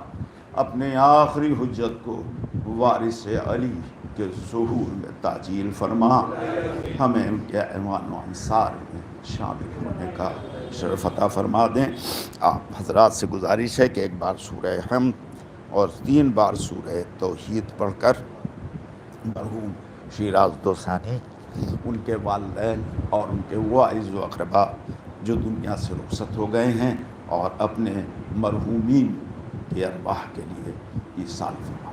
اپنے آخری حجت کو وارث علی کے ظہور میں تعجیل فرما، ہمیں ان کے ایوان و انصار میں شامل ہونے کا شرف عطا فرما دیں۔ آپ حضرات سے گزارش ہے کہ ایک بار سورہ حمد اور 3 بار سورہ توحید پڑھ کر مرحوم شیراز دوسانی، ان کے والدین اور ان کے وہ عزیز و اقربا جو دنیا سے رخصت ہو گئے ہیں اور اپنے مرحومین کی ارواح کے لیے ایصال فرما۔